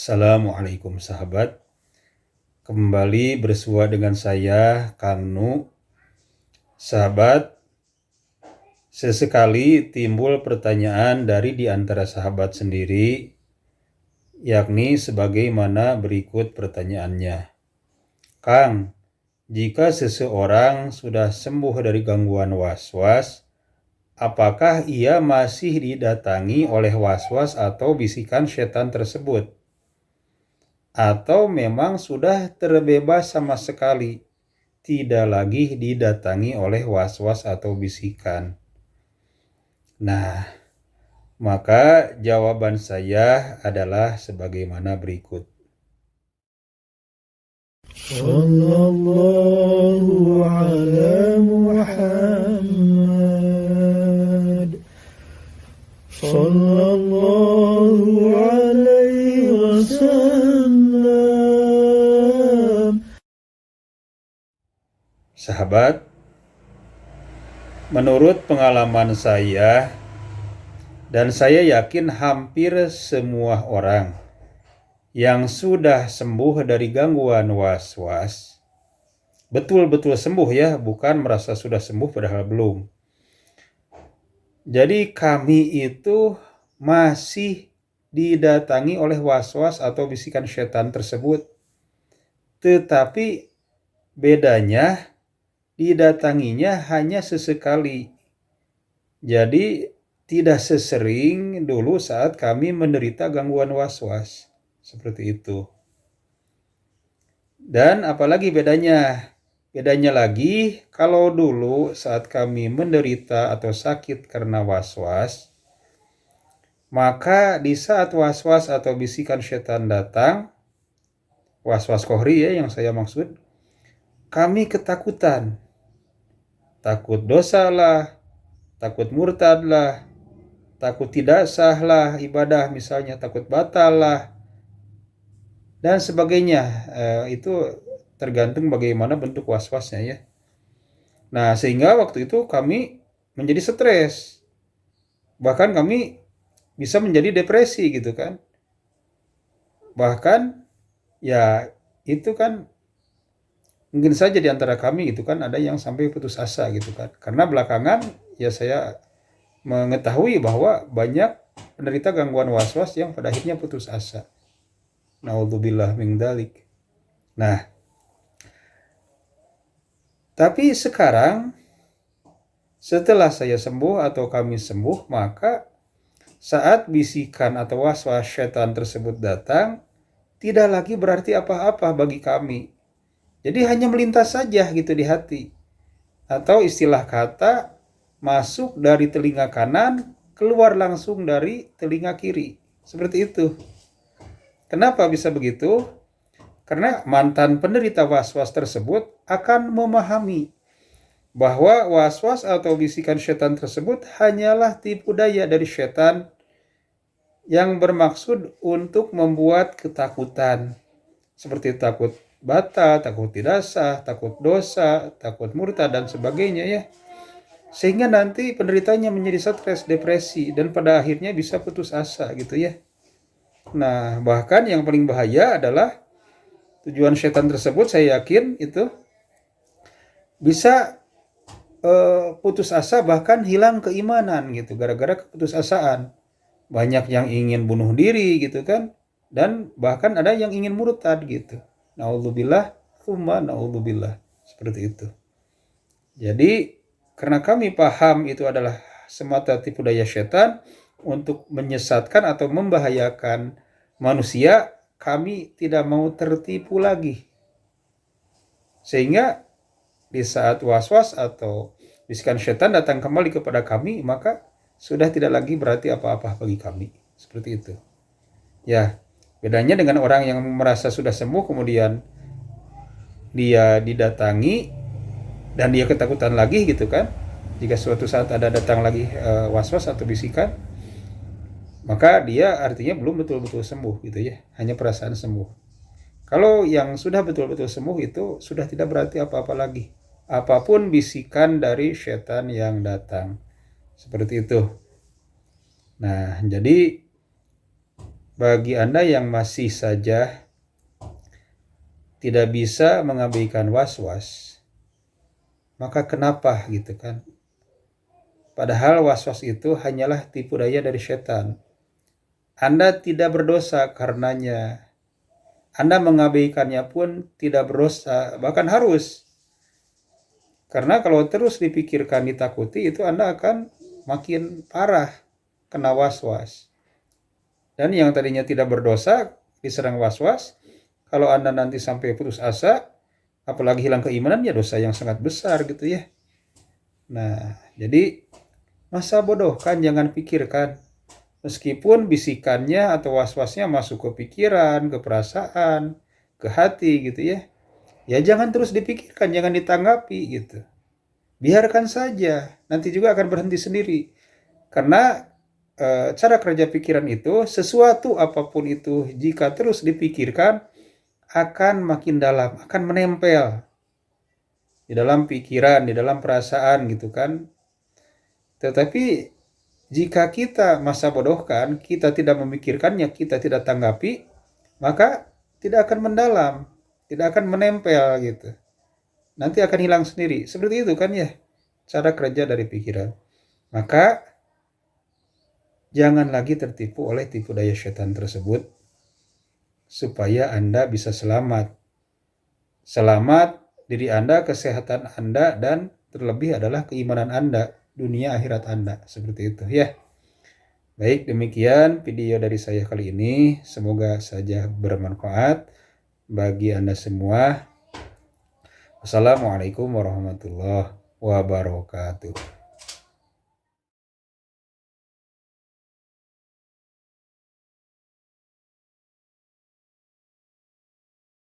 Assalamualaikum sahabat, kembali bersua dengan saya Kang Nu. Sahabat, sesekali timbul pertanyaan dari di antara sahabat sendiri, yakni sebagaimana berikut pertanyaannya. Kang, jika seseorang sudah sembuh dari gangguan was-was, apakah ia masih didatangi oleh was-was atau bisikan setan tersebut? Atau memang sudah terbebas sama sekali, tidak lagi didatangi oleh was-was atau bisikan? Nah, maka jawaban saya adalah sebagaimana berikut. Sallallahu ala Muhammad Sallallahu alaihi wasallam. Sahabat, menurut pengalaman saya, dan saya yakin hampir semua orang yang sudah sembuh dari gangguan was-was, betul-betul sembuh ya, bukan merasa sudah sembuh padahal belum. Jadi kami itu masih didatangi oleh was-was atau bisikan setan tersebut. Tetapi bedanya didatanginya hanya sesekali. Jadi tidak sesering dulu saat kami menderita gangguan was-was. Seperti itu. Dan apalagi bedanya? Bedanya lagi, kalau dulu saat kami menderita atau sakit karena was-was, maka di saat was-was atau bisikan setan datang, was-was kohri ya yang saya maksud, kami ketakutan. Takut dosa lah, takut murtad lah, takut tidak sah lah ibadah misalnya, takut batal lah, dan sebagainya. Itu tergantung bagaimana bentuk was-wasnya ya. Nah, sehingga waktu itu kami menjadi stres. Bahkan kami bisa menjadi depresi gitu kan. Bahkan ya itu kan mungkin saja di antara kami gitu kan ada yang sampai putus asa gitu kan. Karena belakangan ya saya mengetahui bahwa banyak penderita gangguan was-was yang pada akhirnya putus asa. Naudzubillah min dzalik. Nah, tapi sekarang setelah saya sembuh atau kami sembuh, maka saat bisikan atau was-was setan tersebut datang, tidak lagi berarti apa-apa bagi kami. Jadi hanya melintas saja gitu di hati. Atau istilah kata, masuk dari telinga kanan, keluar langsung dari telinga kiri. Seperti itu. Kenapa bisa begitu? Karena mantan penderita was-was tersebut akan memahami bahwa was-was atau bisikan setan tersebut hanyalah tipu daya dari setan yang bermaksud untuk membuat ketakutan. Seperti takut batal, takut tidak sah, takut dosa, takut murtad, dan sebagainya ya. Sehingga nanti penderitanya menjadi stres, depresi, dan pada akhirnya bisa putus asa gitu ya. Nah, bahkan yang paling bahaya adalah tujuan setan tersebut, saya yakin itu bisa putus asa, bahkan hilang keimanan gitu gara-gara keputusasaan. Banyak yang ingin bunuh diri gitu kan, dan bahkan ada yang ingin murtad gitu. Naudzubillah, tsumma naudzubillah, seperti itu. Jadi karena kami paham itu adalah semata tipu daya setan untuk menyesatkan atau membahayakan manusia, kami tidak mau tertipu lagi. Sehingga di saat was-was atau bisikan setan datang kembali kepada kami, maka sudah tidak lagi berarti apa-apa bagi kami. Seperti itu. Ya, bedanya dengan orang yang merasa sudah sembuh kemudian dia didatangi dan dia ketakutan lagi gitu kan. Jika suatu saat ada datang lagi was-was atau bisikan, maka dia artinya belum betul-betul sembuh gitu ya, hanya perasaan sembuh. Kalau yang sudah betul-betul sembuh itu sudah tidak berarti apa-apa lagi, apapun bisikan dari setan yang datang. Seperti itu. Nah, jadi bagi Anda yang masih saja tidak bisa mengabaikan was-was, maka kenapa gitu kan? Padahal was-was itu hanyalah tipu daya dari setan. Anda tidak berdosa karenanya. Anda mengabaikannya pun tidak berdosa, bahkan harus. Karena kalau terus dipikirkan, ditakuti, itu Anda akan makin parah kena was-was. Dan yang tadinya tidak berdosa diserang was-was, kalau Anda nanti sampai putus asa, apalagi hilang keimanan, ya dosa yang sangat besar gitu ya. Nah, jadi masa bodohkan, jangan pikirkan. Meskipun bisikannya atau was-wasnya masuk ke pikiran, ke perasaan, ke hati gitu ya. Ya jangan terus dipikirkan, jangan ditanggapi gitu. Biarkan saja, nanti juga akan berhenti sendiri. Karena cara kerja pikiran itu, sesuatu apapun itu jika terus dipikirkan akan makin dalam, akan menempel di dalam pikiran, di dalam perasaan gitu kan. Tetapi jika kita masa bodohkan, kita tidak memikirkannya, kita tidak tanggapi, maka tidak akan mendalam, tidak akan menempel gitu. Nanti akan hilang sendiri. Seperti itu kan ya cara kerja dari pikiran. Maka jangan lagi tertipu oleh tipu daya setan tersebut, supaya Anda bisa selamat. Selamat diri Anda, kesehatan Anda, dan terlebih adalah keimanan Anda, dunia akhirat Anda. Seperti itu ya. Baik, demikian video dari saya kali ini. Semoga saja bermanfaat bagi Anda semua. Wassalamualaikum warahmatullahi wabarakatuh.